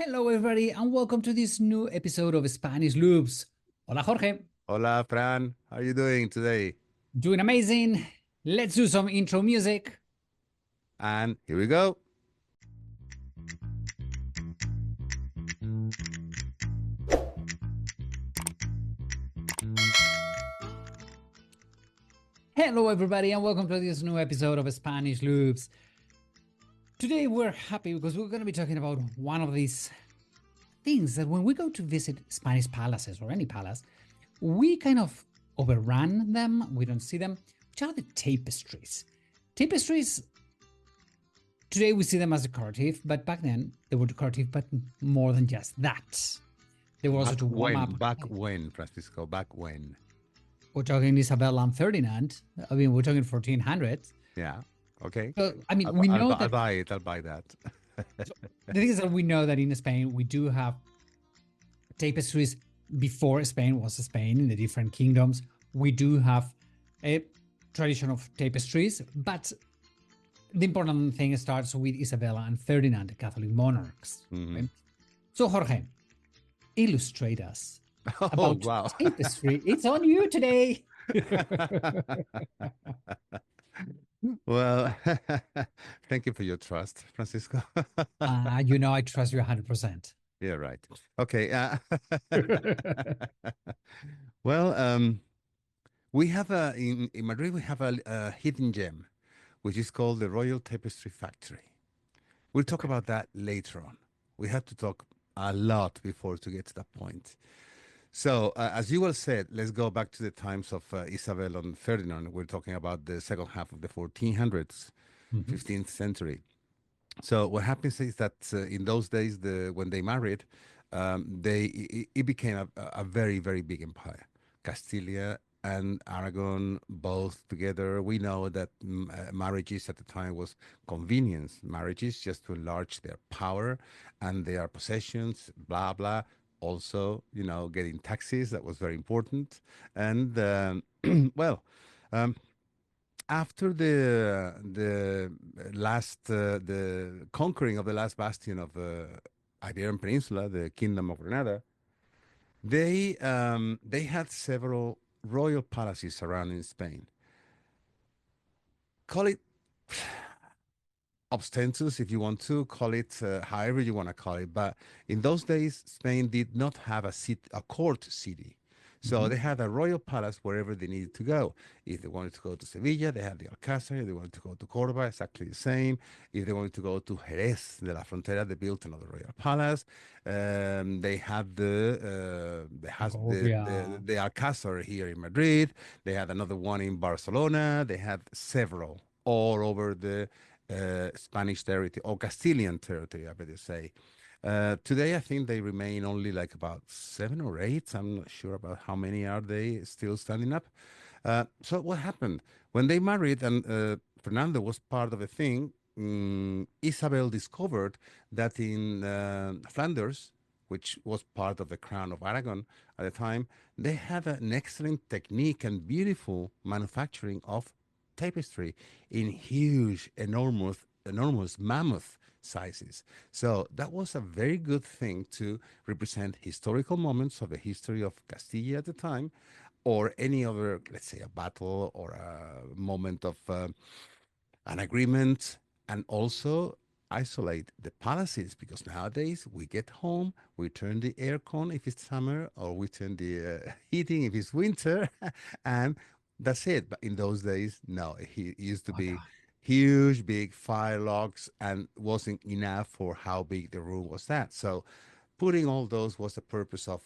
Hello, everybody, and welcome to this new episode of Spanish Loops. Hola, Jorge. Hola, Fran. How are you doing today? Doing amazing. Let's do some intro music. And here we go. Hello, everybody, and welcome to this new episode of Spanish Loops. Today, we're happy because we're going to be talking about one of these things that when we go to visit Spanish palaces or any palace, we kind of overrun them, we don't see them, which are the tapestries. Tapestries, today we see them as decorative, but back then they were decorative, but more than just that. They were also Back to warm when? up. Back when, Francisco? Back when? We're talking Isabella and Ferdinand. I mean, we're talking 1400s. Yeah. Okay. So, I mean, I'll, we I'll, know I'll that buy it. I'll buy that. the thing is that we know that in Spain we do have tapestries before Spain was Spain in the different kingdoms. We do have a tradition of tapestries, but the important thing starts with Isabella and Ferdinand, the Catholic monarchs. Right? So, Jorge, illustrate us Oh, about wow. tapestry. It's on you today. Well, thank you for your trust, Francisco. I trust you 100%. Yeah, right. Okay. Well, we have in Madrid, we have a hidden gem, which is called the Royal Tapestry Factory. We'll talk Okay. about that later on. We have to talk a lot before to get to that point. So, as you well said, let's go back to the times of Isabel and Ferdinand. We're talking about the second half of the 1400s, Mhm. 15th century. So, what happens is that in those days, when they married, it became a very, very big empire. Castilla and Aragon both together. We know that marriages at the time was convenience marriages just to enlarge their power and their possessions, blah blah. Also, getting taxes, that was very important. And well, um, after the conquering of the last bastion of the Iberian Peninsula, the Kingdom of Granada, they had several royal palaces around in Spain. Call it ostentatious if you want to call it, however you want to call it. But in those days, Spain did not have a court city. So Mhm. they had a royal palace wherever they needed to go. If they wanted to go to Sevilla, they had the Alcázar. If they wanted to go to Córdoba, exactly the same. If they wanted to go to Jerez de la Frontera, they built another royal palace. They had Segovia. the Alcázar here in Madrid. They had another one in Barcelona. They had several all over the Spanish territory or Castilian territory, I better say. Today, I think they remain only like about 7 or 8. I'm not sure about how many are they still standing up. So what happened when they married and Fernando was part of a thing? Isabel discovered that in Flanders, which was part of the crown of Aragon at the time, they had an excellent technique and beautiful manufacturing of tapestry in huge, enormous mammoth sizes. So that was a very good thing to represent historical moments of the history of Castilla at the time, or any other, let's say, a battle or a moment of an agreement, and also isolate the palaces because nowadays we get home, we turn the aircon if it's summer, or we turn the heating if it's winter, and that's it. But in those days, no, it used to Oh my be God. huge, big fire logs, and wasn't enough for how big the room was that. So putting all those was the purpose of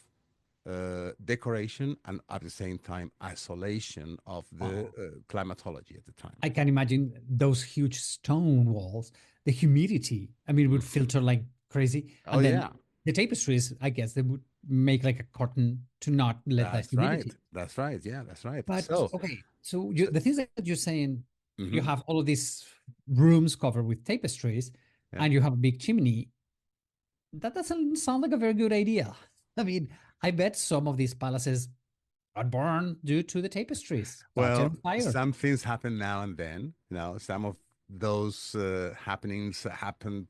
decoration and at the same time isolation of the Oh, climatology at the time. I can imagine those huge stone walls, the humidity. I mean, it would Mhm. filter like crazy. Oh And then yeah, the tapestries, I guess, they would make like a curtain to not let that that's right. humidity. That's right. Yeah, that's right. But So, okay, so so the things that you're saying, you mhm, have all of these rooms covered with tapestries yeah. and you have a big chimney. That doesn't sound like a very good idea. I mean, I bet some of these palaces got burned due to the tapestries, started Well, on fire. some things happen now and then. Some of those happenings happened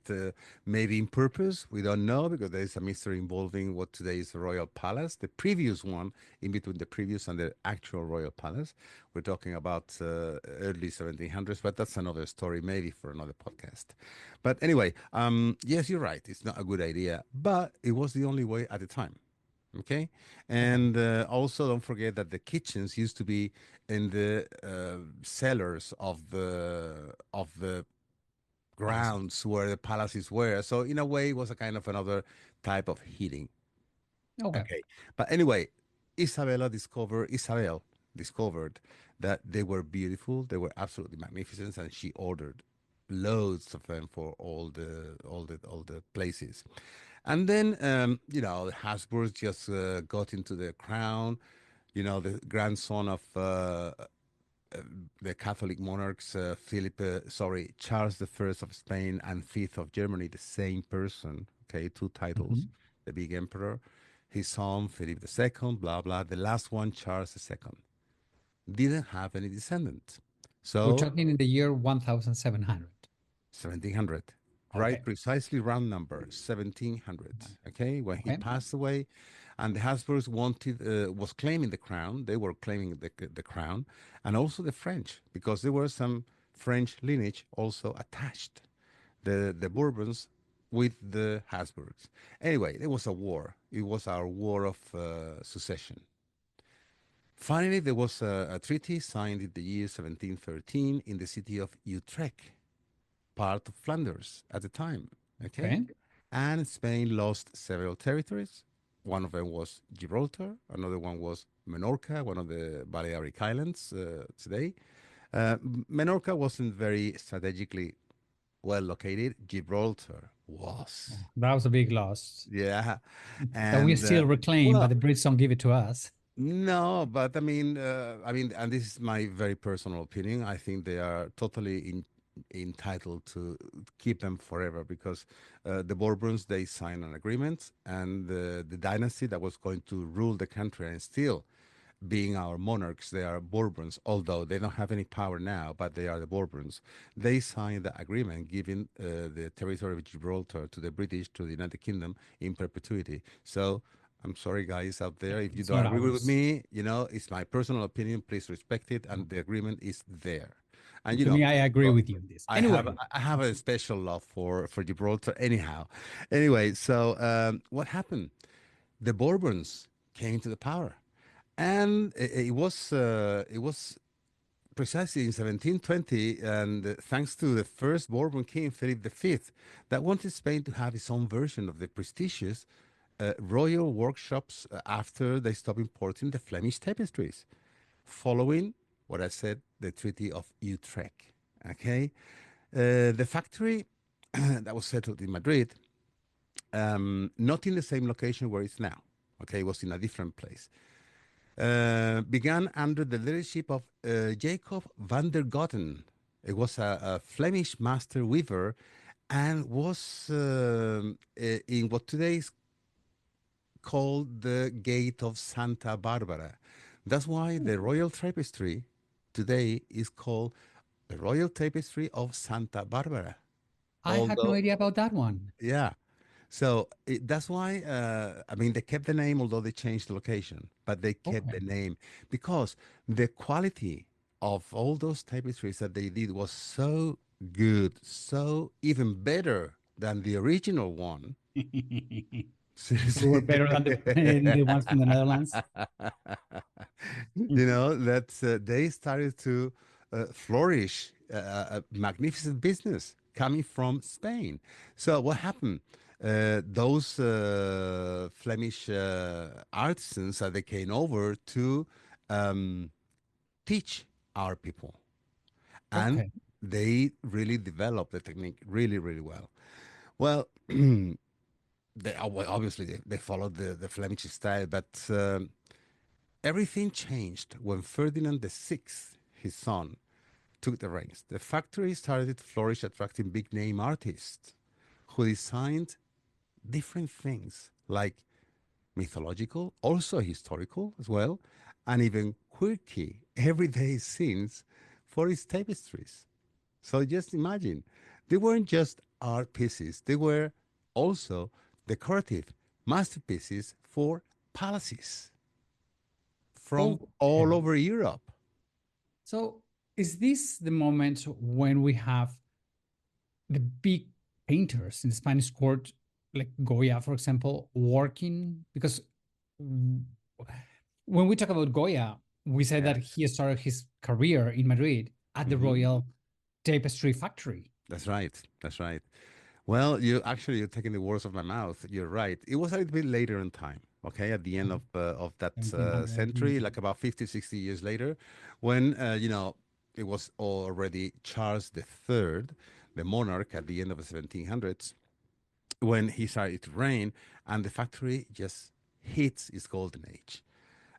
maybe in purpose. We don't know because there is a mystery involving what today is the Royal Palace, the previous one, in between the previous and the actual Royal Palace. We're talking about early 1700s, but that's another story, maybe for another podcast. But anyway, yes, you're right. It's not a good idea, but it was the only way at the time. Okay, Okay. and also don't forget that the kitchens used to be in the cellars of the Palaces. grounds where the palaces were. So in a way, it was a kind of another type of heating. Okay. Okay, but anyway, Isabel discovered that they were beautiful. They were absolutely magnificent, and she ordered loads of them for all the places. And then, the Habsburgs just got into the crown. The grandson of the Catholic monarchs, Charles the First of Spain and Fifth of Germany, the same person. Okay, two titles, Mhm. the big emperor. His son, Philip the Second, blah blah. The last one, Charles the Second, didn't have any descendant. We're So talking in the year 1700. 1700, right? Okay. Precisely round number, 1700. Okay, when he Okay. passed away, and the Habsburgs was claiming the crown. They were claiming the crown, and also the French, because there were some French lineage also attached. The Bourbons with the Habsburgs. Anyway, it was a war. It was our war of succession. Finally, there was a treaty signed in the year 1713 in the city of Utrecht, part of Flanders at the time. Okay. Okay. And Spain lost several territories. One of them was Gibraltar, another one was Menorca, one of the Balearic Islands today. Menorca wasn't very strategically well located. Gibraltar was. That was a big loss Yeah. that we And still reclaim, but well, the Brits don't give it to us. no, but and this is my very personal opinion. I think they are totally entitled to keep them forever because the Bourbons they signed an agreement, and the dynasty that was going to rule the country and still being our monarchs, they are Bourbons, although they don't have any power now, but they are the Bourbons. They signed the agreement giving the territory of Gibraltar to the British, to the United Kingdom in perpetuity. So I'm sorry, guys out there, if you It's don't not agree with ours. me, it's my personal opinion. Please respect it, and the agreement is there. And To me, I agree uh, with you on this. Anyway, I have a special love for Gibraltar. Anyhow, anyway, so what happened? The Bourbons came to the power, and it was precisely in 1720, and thanks to the first Bourbon king, Philip V, that wanted Spain to have its own version of the prestigious royal workshops after they stopped importing the Flemish tapestries, following what I said, the Treaty of Utrecht. Okay, the factory that was settled in Madrid, not in the same location where it's now. Okay, it was in a different place. Began under the leadership of Jacob van der Gotten. It was a Flemish master weaver and was in what today is called the Gate of Santa Barbara. That's why the Royal Tapestry today is called the Royal Tapestry of Santa Barbara. I had no Although, idea about that one. yeah, so that's why, they kept the name, although they changed the location, but they kept Okay. the name because the quality of all those tapestries that they did was so good, so even better than the original one. We were better than the ones from the Netherlands. That they started to flourish a magnificent business coming from Spain. So what happened? Those Flemish artisans they came over to um, teach our people, and Okay. they really developed the technique really, really well. Well, well, obviously they followed the Flemish style, but everything changed when Ferdinand VI, his son, took the reins. The factory started to flourish, attracting big name artists who designed different things like mythological, also historical as well, and even quirky everyday scenes for his tapestries. So just imagine, they weren't just art pieces, they were also decorative masterpieces for palaces from all Okay. over Europe. So is this the moment when we have the big painters in the Spanish court, like Goya, for example, working? Because mm, when we talk about Goya, we say that Yes. he started his career in Madrid at the Hmm. Royal Tapestry Factory. That's right. That's right. Well, you're taking the words of my mouth. You're right. It was a little bit later in time, okay, at the end of that 1700. century, like about 50, 60 years later, when it was already Charles III, the monarch at the end of the 1700s, when he started to reign, and the factory just hits its golden age.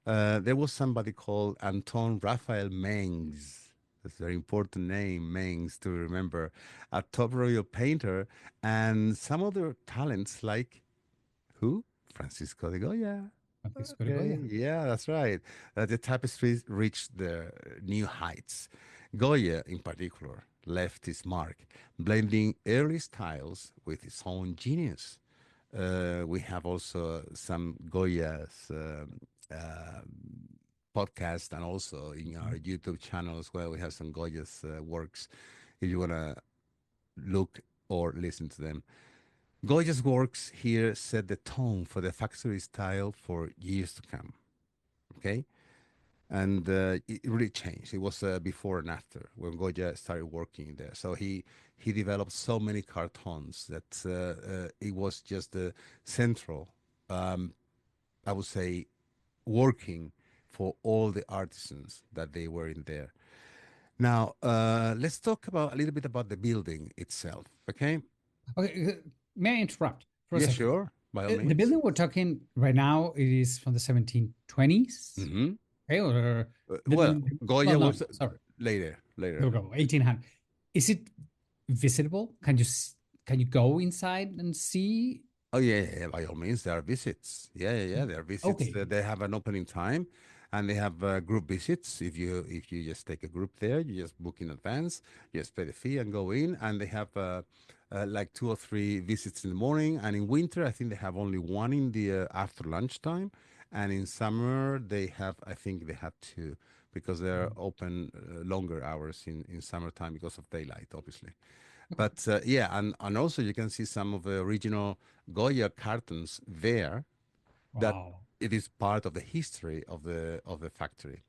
There was somebody called Anton Raphael Mengs. That's a very important name, Mengs, to remember. A top royal painter, and some other talents like who? Francisco de Goya. Francisco de Okay, Goya. yeah, that's right. The tapestries reached the new heights. Goya, in particular, left his mark, blending early styles with his own genius. We have also some Goya's podcast, and also in our YouTube channel as well. We have some Goya's works if you want to look or listen to them. Goya's works here set the tone for the factory style for years to come. Okay, and it really changed. It was before and after when Goya started working there. So he developed so many cartons that it was just the central, I would say, working for all the artisans that they were in there. Now, let's talk about a little bit about the building itself. Okay? Okay, may I interrupt for a Yeah, second? sure. By all The means. building we're talking right now, it is from the 1720s. Hmm. Okay, or Well, well, Goya no, was sorry, later. there we go, 1800. Is it visitable? Can you go inside and see? Oh yeah, yeah, yeah, by all means, there are visits. Yeah, yeah, yeah. There are visits. Okay, They have an opening time, and they have group visits. If you just take a group there, you just book in advance. You just pay the fee and go in. And they have like two or three visits in the morning. And in winter, I think they have only one in the after lunchtime. And in summer, I think they have two because they're open longer hours in summertime because of daylight, obviously. okay, But yeah, and also you can see some of the original Goya cartons there that wow. it is part of the history of the factory.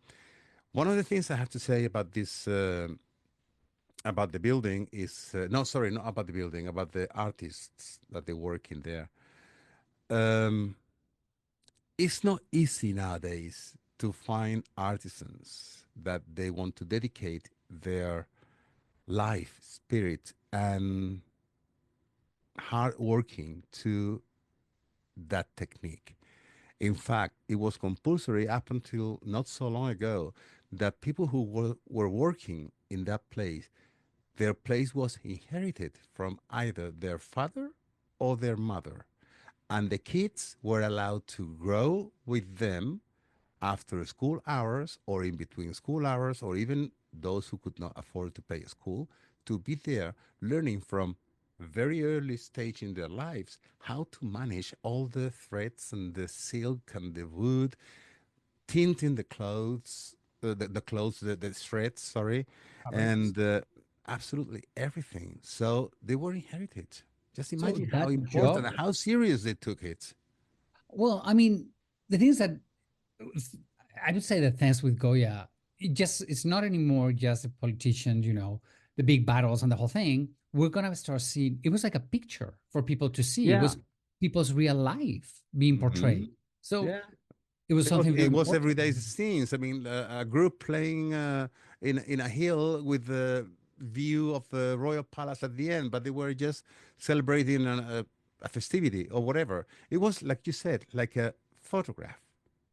One of the things I have to say about this about the building is no, sorry, not about the building, about the artists that they work in there. Um, it's not easy nowadays to find artisans that they want to dedicate their life, spirit, and hard working to that technique. In fact, it was compulsory up until not so long ago that people who were working in that place, their place was inherited from either their father or their mother. And the kids were allowed to grow with them after school hours or in between school hours, or even those who could not afford to pay school, to be there learning from very early stage in their lives how to manage all the threads and the silk and the wood, tinting the clothes, the threads, sorry, Fabrics. and absolutely everything. So they were inherited. Just So imagine how that important job, and how serious they took it. well, I mean, the thing is that I would say that thanks with Goya, it's not anymore just a politician, the big battles and the whole thing. We're gonna start seeing it was like a picture for people to see. It Yeah. was people's real life being Hmm. portrayed. So Yeah. it was something very It was important. everyday scenes. I mean, a group playing in a hill with the view of the royal palace at the end, but they were just celebrating a festivity or whatever. It was like you said, like a photograph.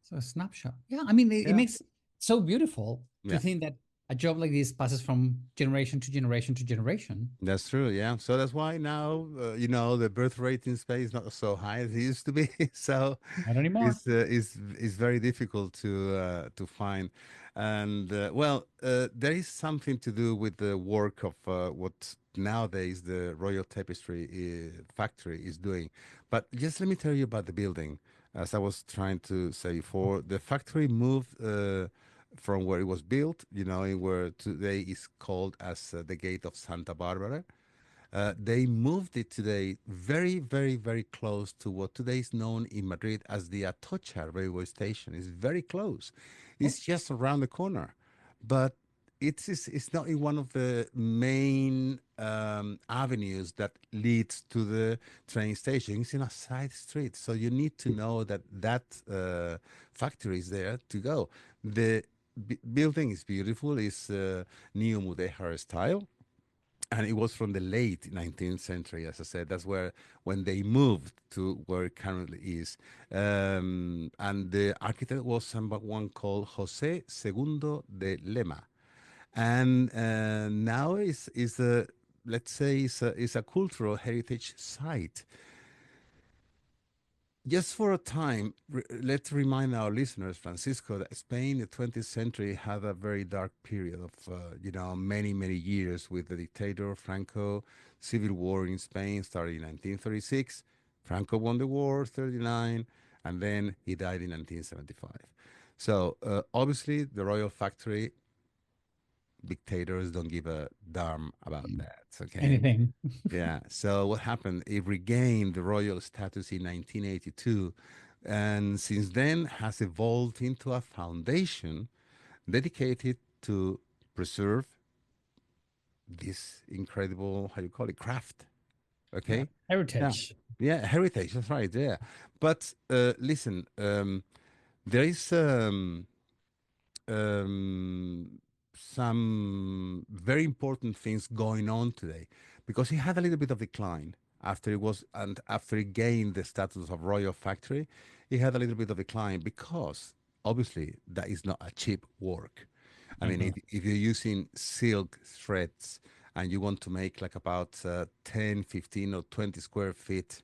So a snapshot. Yeah, I mean, it Yeah, makes so beautiful to yeah. think that. a job like this passes from generation to generation to generation. That's true, yeah. So that's why now, the birth rate in Spain is not so high as it used to be. So Not anymore. it's very difficult to find. And there is something to do with the work of what nowadays the Royal Tapestry Factory is doing. But just let me tell you about the building. As I was trying to say before, the factory moved. From where it was built, in where today is called as the Gate of Santa Barbara. They moved it today very, very, very close to what today is known in Madrid as the Atocha railway station. It's very close. Oh, It's just around the corner, but it's not in one of the main avenues that leads to the train station. It's in a side street, so you need to know that factory is there to go. The building is beautiful. It's neo mudéjar style, and it was from the late 19th century. As I said, that's where when they moved to where it currently is. And the architect was someone called Jose Segundo de Lema. And now is a, let's say, is a cultural heritage site. Just for a time, let's remind our listeners, Francisco, that Spain in the 20th century had a very dark period of, many, many years with the dictator Franco. Civil war in Spain started in 1936. Franco won the war, 39, and then he died in 1975. So obviously, the Royal Factory dictators don't give a damn about that. Okay. anything. Yeah. So what happened? It regained the royal status in 1982, and since then has evolved into a foundation dedicated to preserve this incredible, how you call it, craft. Yeah. Okay. Yeah. Heritage. Yeah. Heritage. That's right. Yeah. But listen, there is um, some very important things going on today because he had a little bit of decline after it was and after he gained the status of royal factory. He had a little bit of decline because obviously that is not a cheap work. I mean, Never. if you're using silk threads and you want to make like about 10, 15 or 20 square feet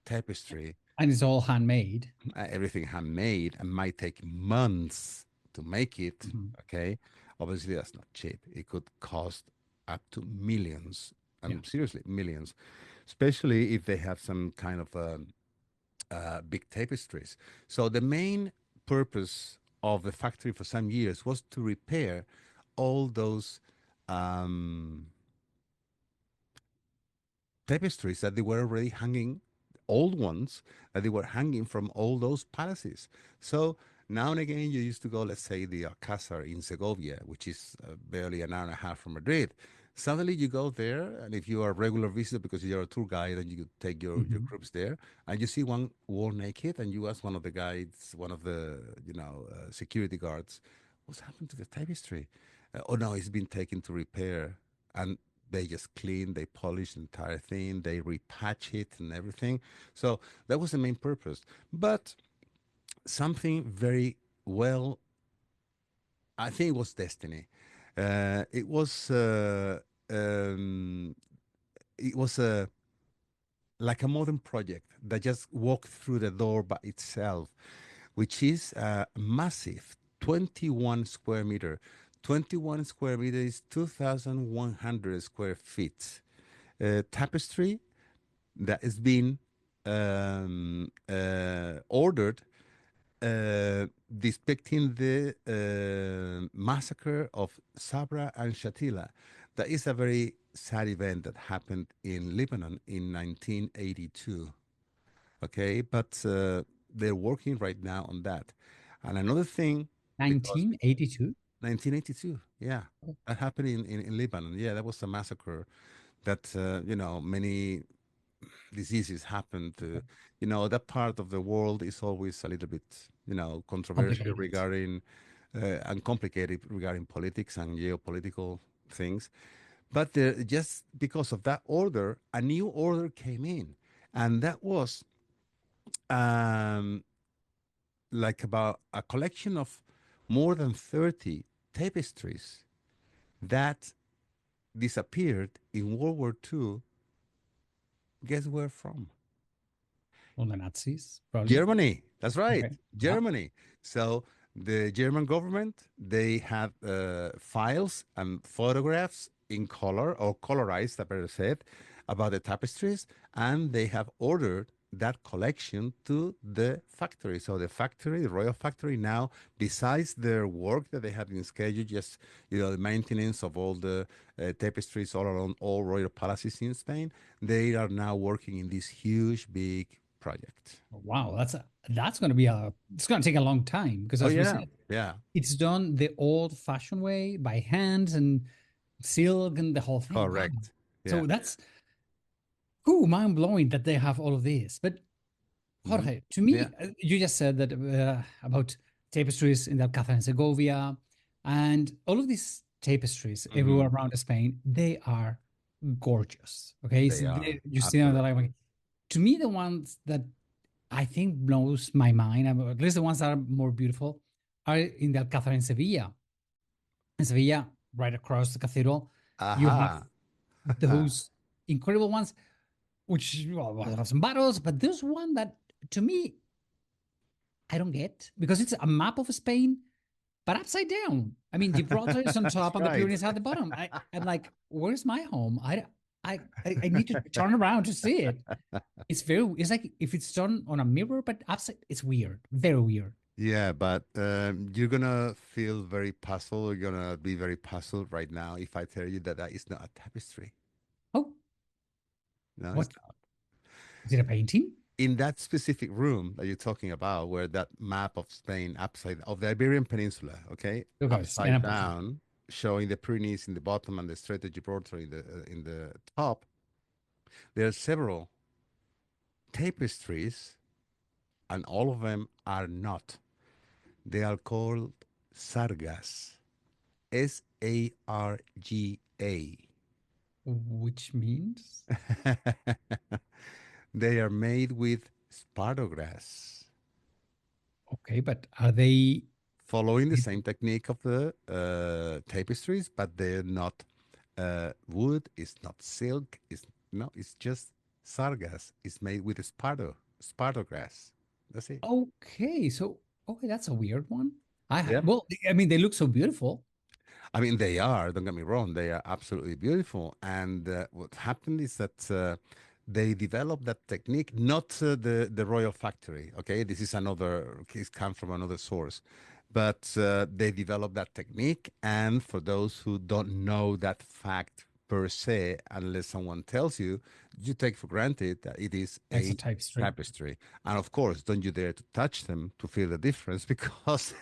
tapestry, And it's all handmade. everything handmade and might take months to make it. Mhm. Okay, obviously that's not cheap. It could cost up to millions. Yeah. Seriously, millions, especially if they have some kind of big tapestries. So the main purpose of the factory for some years was to repair all those um, tapestries that they were already hanging, old ones that they were hanging from all those palaces. So now and again, you used to go, let's say, the Alcázar in Segovia, which is barely an hour and a half from Madrid. Suddenly you go there, and if you are a regular visitor because you're a tour guide and you take your Mhm. groups there, and you see one wall naked, and you ask one of the guides, one of the security guards, what's happened to the tapestry? Oh no, it's been taken to repair, and they just clean, they polish the entire thing, they repatch it and everything. So that was the main purpose. But something very well, I think it was destiny. It was um, it was a like a modern project that just walked through the door by itself, which is a massive 21 square meter. 21 square meters is 2,100 square feet. Tapestry that has been ordered depicting the massacre of Sabra and Shatila. That is a very sad event that happened in Lebanon in 1982. Okay, but they're working right now on that. And another thing, because 1982. 1982, yeah, that happened in Lebanon. Yeah, that was a massacre that, many diseases happen to, that part of the world is always a little bit, controversial Complicated. regarding and complicated regarding politics and geopolitical things. But just because of that order, a new order came in, and that was like about a collection of more than 30 tapestries that disappeared in World War II, guess where from? Well, the Nazis, probably. Germany. That's right. Okay. Yep. Germany. So the German government, they have files and photographs in color or colorized, I better said, about the tapestries, and they have ordered that collection to the factory. So the factory, the Royal Factory now, besides their work that they have in schedule, just the maintenance of all the tapestries all around all royal palaces in Spain, they are now working in this huge, big project. Wow, that's going to be it's going to take a long time because, Oh as we yeah, said, yeah, it's done the old-fashioned way by hands and silk and the whole thing. Wow. correct. Yeah. So that's cool, mind-blowing that they have all of this. But Mhm. Jorge, to Yeah. me, you just said that about tapestries in the Alcázar and Segovia, and all of these tapestries everywhere Hmm. around Spain, they are gorgeous. Okay, They are you see them, they're absolutely. like, to me, the ones that I think blows my mind, at least the ones that are more beautiful, are in the Alcázar in Sevilla. In Sevilla, right across the cathedral, you have Aha. those incredible ones, which well, have some battles, but there's one that to me I don't get because it's a map of Spain, but upside down. I mean, Gibraltar is on That's top and the right. Pyrenees are at the bottom. I'm like, where's my home? I need to turn around to see it. It's like if it's done on a mirror, but upside, it's weird, very weird. Yeah, but you're gonna feel very puzzled. You're gonna be very puzzled right now if I tell you that that is not a tapestry. Oh, No, it's what not. is it a painting? In that specific room that you're talking about, where that map of Spain upside of the Iberian Peninsula, okay, Okay, upside down, showing the Pyrenees in the bottom and the Strait of Gibraltar in the top, there are several tapestries, and all of them are not. They are called sargas. Sarga. which means They are made with spartograss, okay, but are they following the same technique of the tapestries, but they're not wood, it's not silk, it's no, it's just sargas. It's made with spartograss. That's it. okay? So okay, that's a weird one. Yeah. Well, I mean, they look so beautiful. I mean, they are, don't get me wrong, they are absolutely beautiful. And what happened is that they developed that technique, not the Royal Factory, okay? This is another, it's come from another source. But they developed that technique. And for those who don't know that fact per se, unless someone tells you, you take for granted that it is It's a a tapestry. tapestry. And of course, don't you dare to touch them to feel the difference because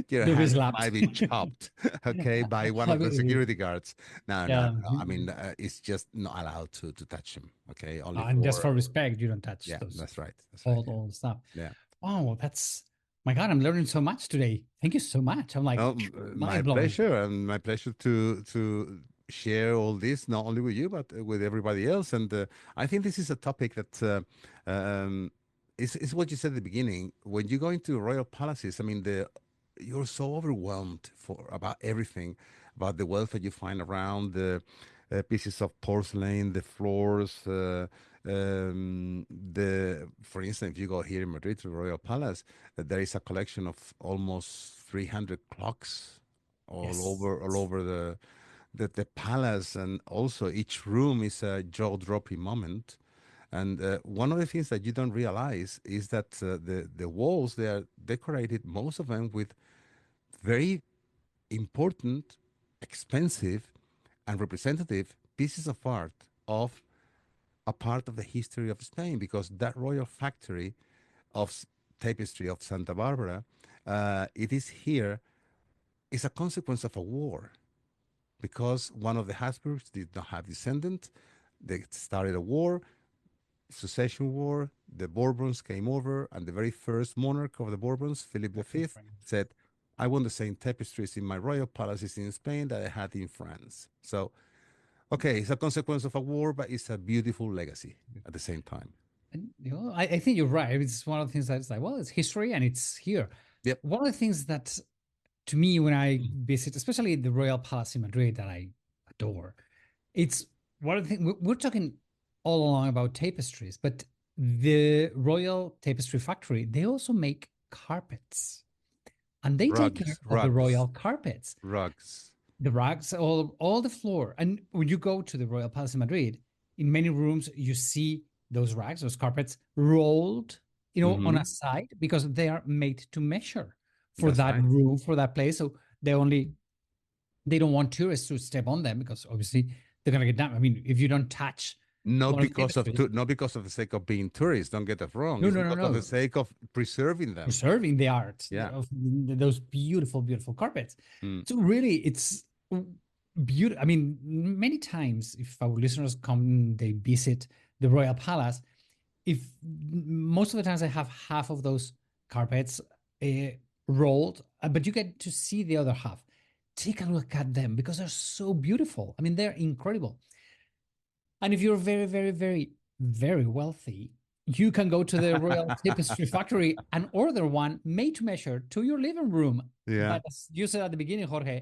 your They'll be hands slapped. might be chopped, okay, by one I of the mean, security guards. No, no, yeah, no. I mean, it's just not allowed to touch them, okay? Only and just for, for respect, you don't touch yeah, those that's right. That's right. all the stuff. Yeah. Oh, that's my God! I'm learning so much today. Thank you so much. I'm like No, my mind blowing. pleasure, and my pleasure to share all this not only with you but with everybody else. And I think this is a topic that is what you said at the beginning. When you go into royal palaces, I mean, you're so overwhelmed for about everything, about the wealth that you find around the pieces of porcelain, the floors. For instance, if you go here in Madrid to the Royal Palace, there is a collection of almost 300 clocks Yes. all over the palace, and also each room is a jaw-dropping moment. And one of the things that you don't realize is that the walls, they are decorated, most of them, with very important, expensive, and representative pieces of art of a part of the history of Spain, because that royal factory of tapestry of Santa Barbara, it is here, is a consequence of a war, because one of the Habsburgs did not have descendants. They started a war, succession war. The Bourbons came over, and the very first monarch of the Bourbons, Philip Was in V, France. said, I want the same tapestries in my royal palaces in Spain that I had in France. So, okay, it's a consequence of a war, but it's a beautiful legacy at the same time. And I think you're right. It's one of the things that's like, well, it's history and it's here. Yep. One of the things that to me, when I visit, especially the Royal Palace in Madrid that I adore, it's one of the things we're talking all along about tapestries, but the Royal Tapestry Factory, they also make carpets and they take care Rugs, of the rugs, royal carpets, rugs. the rugs, all the floor. And when you go to the Royal Palace in Madrid, in many rooms, you see those rugs, those carpets rolled, on Mm-hmm. a side because they are made to measure for That's that right. room, for that place. So they don't want tourists to step on them because obviously they're gonna get down. I mean, if you don't touch Not one of the because of tapestries, not because of the sake of being tourists. Don't get us wrong. no, It's no, no, because of the no, sake of preserving them. preserving the art Yeah. of those beautiful, beautiful carpets. Mm. So really, it's beautiful. I mean, many times if our listeners come, they visit the Royal Palace. If most of the times I have half of those carpets uh, rolled, but you get to see the other half. Take a look at them because they're so beautiful. I mean, they're incredible. And if you're very, very, very, very wealthy, you can go to the Royal Tapestry Factory and order one made to measure to your living room. Yeah. But as you said at the beginning, Jorge,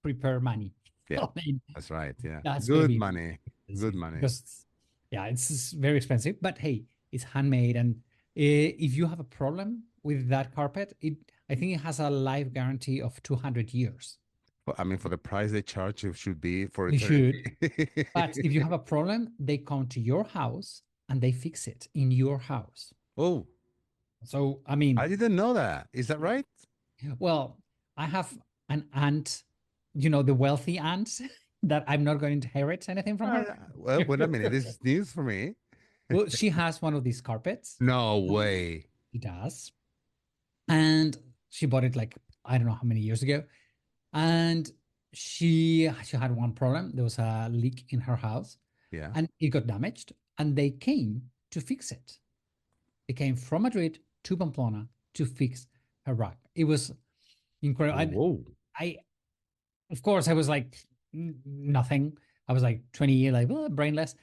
prepare money. Yeah. I mean, That's right. Yeah. that's going to Good be money. Good expensive money. because, yeah, it's very expensive. But hey, it's handmade. And if you have a problem with that carpet, I think it has a life guarantee of 200 years. Well, I mean, for the price they charge, it should be for They should. eternity. But if you have a problem, they come to your house and they fix it in your house. Oh, So, I I mean, didn't know that. Is that right? well, I have an aunt, the wealthy aunt that I'm not going to inherit anything from her. Well, wait a minute. This is news for me. Well, she has one of these carpets. No way. She does. And she bought it like, I don't know how many years ago. And she had one problem. There was a leak in her house Yeah. and it got damaged. And they came to fix it. They came from Madrid to Pamplona to fix her rug. It was incredible. Whoa. I of course, I was like nothing. I was like 20 years, like brainless.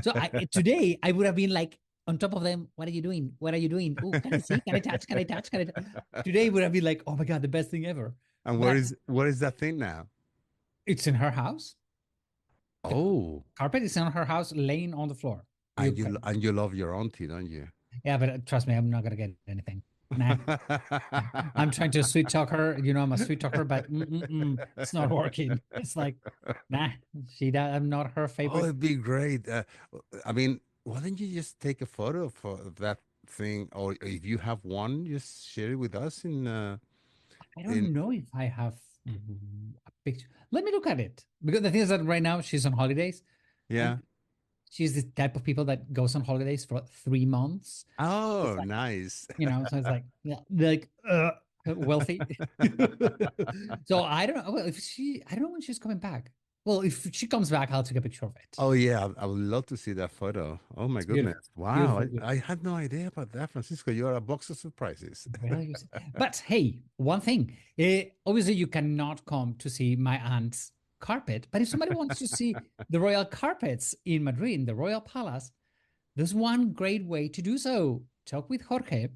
So today I would have been like on top of them. What are you doing? What are you doing? Oh, can I see? Can I touch? Can I touch? Can I? Today would have been like, oh my god, the best thing ever. And But where is that thing now? it's in her house. The Oh, carpet is in her house, laying on the floor. You can, and you love your auntie, don't you? yeah, but trust me, I'm not gonna get anything. Nah. I'm trying to sweet talk her. I'm a sweet talker, but it's not working. It's like, nah, I'm not her Oh, favorite. it'd be great. I mean, why don't you just take a photo of that thing, or if you have one, just share it with us I in don't know if I have a picture. Let me look at it because the thing is that right now she's on holidays, and yeah. she's the type of people that goes on holidays for 3 months. It's Oh, like, nice. so it's like, yeah, like wealthy. So I don't know. Well, I don't know when she's coming back. Well, if she comes back, I'll take a picture of it. Oh yeah, I would love to see that photo. Oh my It's beautiful, goodness. Wow, beautiful, beautiful. I had no idea about that, Francisco. You are a box of surprises. Well, but hey, one thing. Obviously, you cannot come to see my aunt's carpet, but if somebody wants to see the royal carpets in Madrid, in the Royal Palace, there's one great way to do so. Talk with Jorge,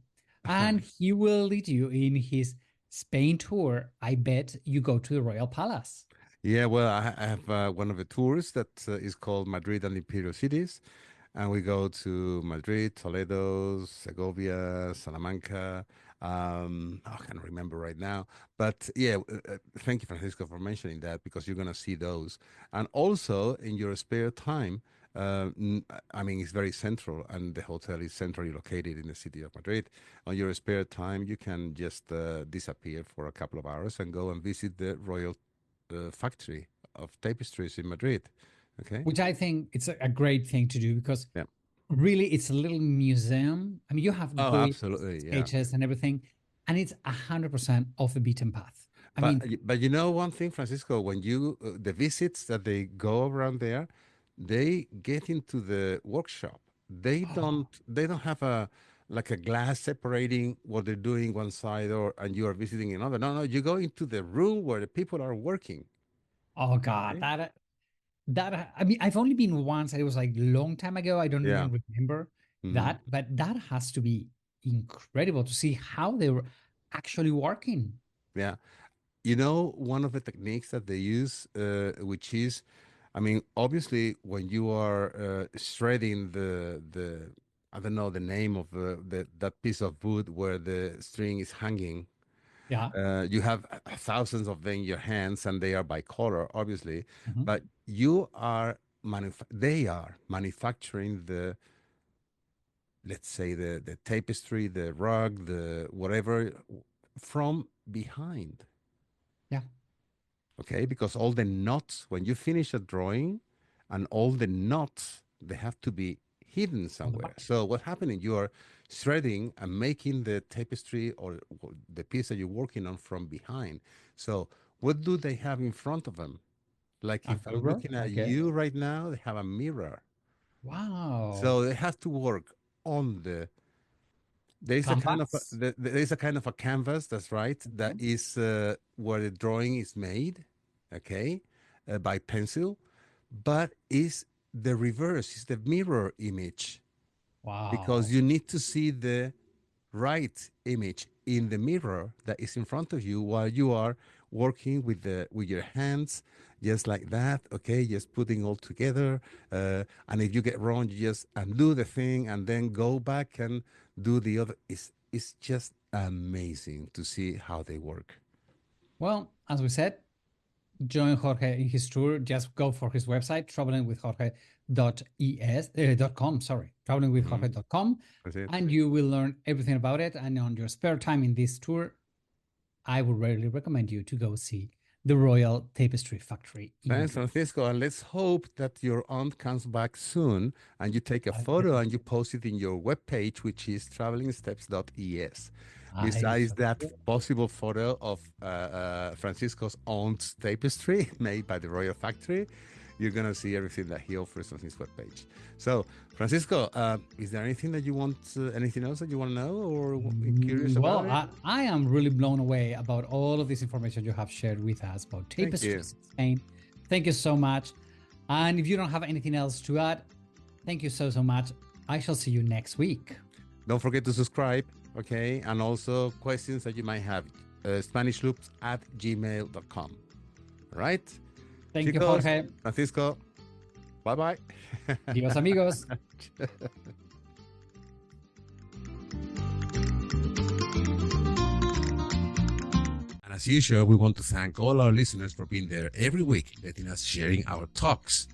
and he will lead you in his Spain tour. I bet you go to the Royal Palace. Yeah, well, I have one of the tours that is called Madrid and Imperial Cities, and we go to Madrid, Toledo, Segovia, Salamanca. I can't remember right now, but yeah, thank you, Francisco, for mentioning that because you're gonna see those, and also in your spare time. I mean, it's very central, and the hotel is centrally located in the city of Madrid. On your spare time, you can just disappear for a couple of hours and go and visit the Royal factory of tapestries in Madrid. Okay. Which I think it's a great thing to do because Yeah. really it's a little museum. I mean, you have Oh, great absolutely. Yeah. sketches and everything, and it's 100% off the beaten path. I But mean, but you know one thing, Francisco, when you the visits that they go around there, they get into the workshop. They don't have a like a glass separating what they're doing one side or and you are visiting another. No, no, you go into the room where the people are working. oh God, Okay? that I mean, I've only been once. It was like a long time ago. I don't Yeah. even remember Hmm. that, but that has to be incredible to see how they were actually working. Yeah. You know, one of the techniques that they use, which is, I mean, obviously, when you are shredding the I don't know the name of the that piece of wood where the string is hanging, Yeah. you have thousands of them in your hands, and they are by color, obviously, Mhm. but they are manufacturing the, let's say, the tapestry, the rug, the whatever, from behind. Yeah. Okay, because all the knots, when you finish a drawing, and all the knots, they have to be hidden On the somewhere. back. So what happening, you are threading and making the tapestry or the piece that you're working on from behind. So what do they have in front of them? Like A if I'm mirror. looking at Okay. you right now, they have a mirror. Wow. So they have to work on the, there's a kind of Canvas. there's a kind of a canvas, that's right, that Okay. is where the drawing is made, okay, by pencil, but is the reverse, is the mirror image, because Wow. you need to see the right image in the mirror that is in front of you while you are working with your hands, just like that, okay, just putting all together, and if you get wrong, you just undo the thing and then go back and do the other. It's just amazing to see how they work. Well, as we said, join Jorge in his tour. Just go for his website, travelingwithjorge.com, sorry, Mhm. travelingwithjorge.com, That's it. and you will learn everything about it. And on your spare time in this tour, I would really recommend you to go see the Royal Tapestry Factory in Thanks, Madrid. Francisco. And let's hope that your aunt comes back soon and you take a I photo and you definitely, post it in your webpage, which is travelingsteps.es. I Besides that definitely. possible photo of Francisco's aunt's tapestry made by the Royal Factory, you're going to see everything that he offers on his webpage. So, Francisco, is there anything that you want, anything else that you want to know or curious Well, about it? I am really blown away about all of this information you have shared with us about Thank you. tapestries in Spain. Thank you so much. And if you don't have anything else to add, thank you so, so much. I shall see you next week. Don't forget to subscribe, okay? And also questions that you might have, SpanishLoops@gmail.com. All right? Thank you, Chicos, Jorge. Francisco, bye bye. Adios, amigos. And as usual, we want to thank all our listeners for being there every week, letting us sharing our talks.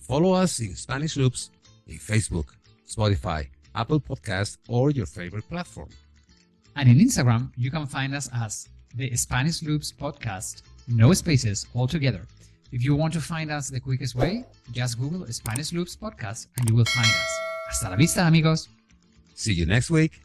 Follow us in Spanish Loops in Facebook, Spotify, Apple Podcast, or your favorite platform. And in Instagram, you can find us as the Spanish Loops Podcast, no spaces altogether. If you want to find us the quickest way, just Google Spanish Loops Podcast and you will find us. Hasta la vista, amigos. See you next week.